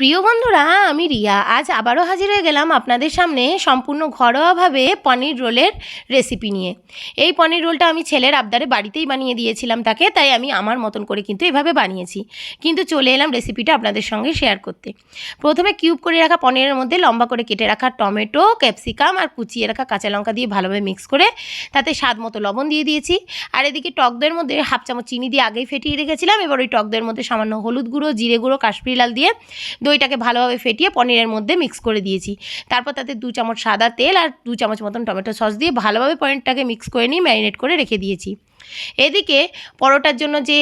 প্রিয় বন্ধুরা, আমি রিয়া আজ আবারও হাজির হয়ে গেলাম আপনাদের সামনে সম্পূর্ণ ঘরোয়াভাবে পনির রোলের রেসিপি নিয়ে। এই পনির রোলটা আমি ছেলের আবদারে বাড়িতেই বানিয়ে দিয়েছিলাম তাকে, তাই আমি আমার মতন করে কিন্তু এভাবে বানিয়েছি। কিন্তু চলে এলাম রেসিপিটা আপনাদের সঙ্গে শেয়ার করতে। প্রথমে কিউব করে রাখা পনিরের মধ্যে লম্বা করে কেটে রাখা টমেটো, ক্যাপসিকাম আর কুচিয়ে রাখা কাঁচা লঙ্কা দিয়ে ভালোভাবে মিক্স করে তাতে স্বাদ মতো লবণ দিয়ে দিয়েছি। আর এদিকে টক দইয়ের মধ্যে হাফ চামচ চিনি দিয়ে আগেই ফেটিয়ে রেখেছিলাম। এবার ওই টক দইয়ের মধ্যে সামান্য হলুদ গুঁড়ো, জিরে গুঁড়ো, কাশ্মীরি লাল দিয়ে দইটাকে ভালোভাবে ফেটিয়ে পনিরের মধ্যে মিক্স করে দিয়েছি। তারপর তাতে 2 চামচ সাদা তেল আর 2 চামচ মতন টমেটো সস দিয়ে ভালোভাবে পনিরটাকে মিক্স করে নিয়ে ম্যারিনেট করে রেখে দিয়েছি। এদিকে পরোটার জন্য যে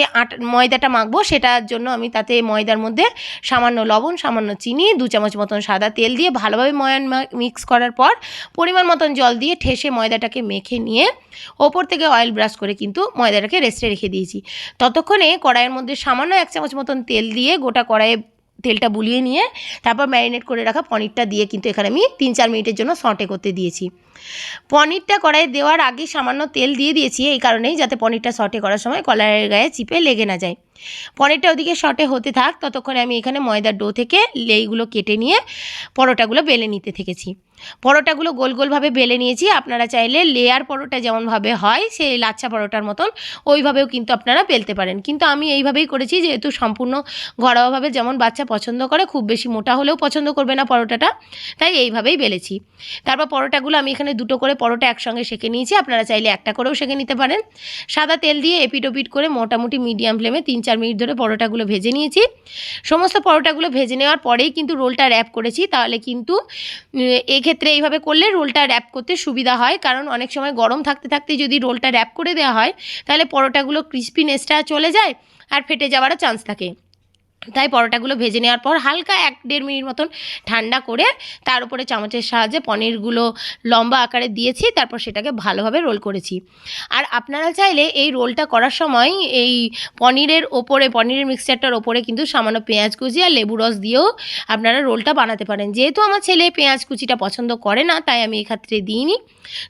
ময়দাটা মাখবো সেটার জন্য আমি তাতে ময়দার মধ্যে সামান্য লবণ, সামান্য চিনি, 2 চামচ মতন সাদা তেল দিয়ে ভালোভাবে ময়ান মিক্স করার পর পরিমাণ মতন জল দিয়ে ঠেসে ময়দাটাকে মেখে নিয়ে ওপর থেকে অয়েল ব্রাশ করে কিন্তু ময়দাটাকে রেস্টে রেখে দিয়েছি। ততক্ষণে কড়াইয়ের মধ্যে সামান্য 1 চামচ মতন তেল দিয়ে গোটা কড়াইয়ে তেলটা বুলিয়ে নিয়ে তারপর ম্যারিনেট করে রাখা পনিরটা দিয়ে কিন্তু এখানে আমি 3-4 মিনিটের জন্য সটে করতে দিয়েছি। পনিরটা কড়াইয়ে দেওয়ার আগে সামান্য তেল দিয়ে দিয়েছি এই কারণেই যাতে পনিরটা সটে করার সময় কড়াইয়ের গায়ে চিপে লেগে না যায়। পনিরটা ওদিকে সটে হতে থাক, ততক্ষণে আমি এখানে ময়দার ডো থেকে লেইগুলো কেটে নিয়ে পরোটাগুলো বেলে নিতে থেকেছি। পরোটাগুলো গোল গোলভাবে বেলে নিয়েছি। আপনারা চাইলে লেয়ার পরোটা যেমনভাবে হয় সেই লাচ্ছা পরোটার মতন ওইভাবেও কিন্তু আপনারা বেলতে পারেন, কিন্তু আমি এইভাবেই করেছি যেহেতু সম্পূর্ণ ঘরোয়াভাবে যেমন বাচ্চা পছন্দ করে, খুব বেশি মোটা হলেও পছন্দ করবে না পরোটাটা, তাই এইভাবেই বেলেছি। তারপর পরোটাগুলো আমি এখানে 2টো করে পরোটা একসঙ্গে সেঁকে নিয়েছি। আপনারা চাইলে একটা করেও সেঁকে নিতে পারেন। সাদা তেল দিয়ে এপিট ওপিট করে মোটামুটি মিডিয়াম ফ্লেমে 3-4 মিনিট ধরে পরোটাগুলো ভেজে নিয়েছি। সমস্ত পরোটাগুলো ভেজে নেওয়ার পরেই কিন্তু রোলটা র্যাপ করেছি, তাহলে কিন্তু এক্ষেত্রে এইভাবে করলে রোলটা র্যাপ করতে সুবিধা হয়, কারণ অনেক সময় গরম থাকতে থাকতে যদি রোলটা র্যাপ করে দেওয়া হয় তাহলে পরোটাগুলো ক্রিস্পিনেসটা চলে যায় আর ফেটে যাওয়ারও চান্স থাকে। তাই পরোটাগুলো ভেজে নেওয়ার পর হালকা 1-1.5 মিনিট মতন ঠান্ডা করে তার উপরে চামচের সাহায্যে পনিরগুলো লম্বা আকারে দিয়েছি, তারপর সেটাকে ভালোভাবে রোল করেছি। আর আপনারা চাইলে এই রোলটা করার সময় এই পনিরের মিক্সচারটার ওপরে কিন্তু সামান্য পেঁয়াজ কুচি আর লেবু রস দিয়েও আপনারা রোলটা বানাতে পারেন। যেহেতু আমার ছেলে পেঁয়াজ কুচিটা পছন্দ করে না, তাই আমি এক্ষেত্রে দিইনি,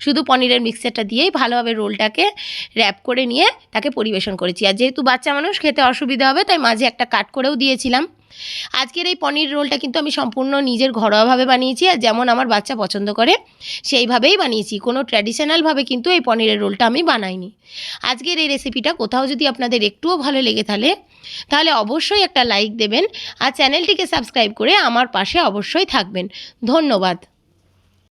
শুধু পনিরের মিক্সচারটা দিয়েই ভালোভাবে রোলটাকে র্যাপ করে নিয়ে তাকে পরিবেশন করেছি। আর যেহেতু বাচ্চা মানুষ খেতে অসুবিধা হবে তাই মাঝে একটা কাট করেও দিয়েছিলাম। আজকের এই পনির রোলটা কিন্তু আমি সম্পূর্ণ নিজের ঘরোয়াভাবে বানিয়েছি, আর যেমন আমার বাচ্চা পছন্দ করে সেইভাবেই বানিয়েছি। কোনো ট্র্যাডিশনালভাবে কিন্তু এই পনিরের রোলটা আমি বানাইনি। আজকের এই রেসিপিটা কোথাও যদি আপনাদের একটুও ভালো লেগে তাহলে অবশ্যই একটা লাইক দেবেন আর চ্যানেলটিকে সাবস্ক্রাইব করে আমার পাশে অবশ্যই থাকবেন। ধন্যবাদ।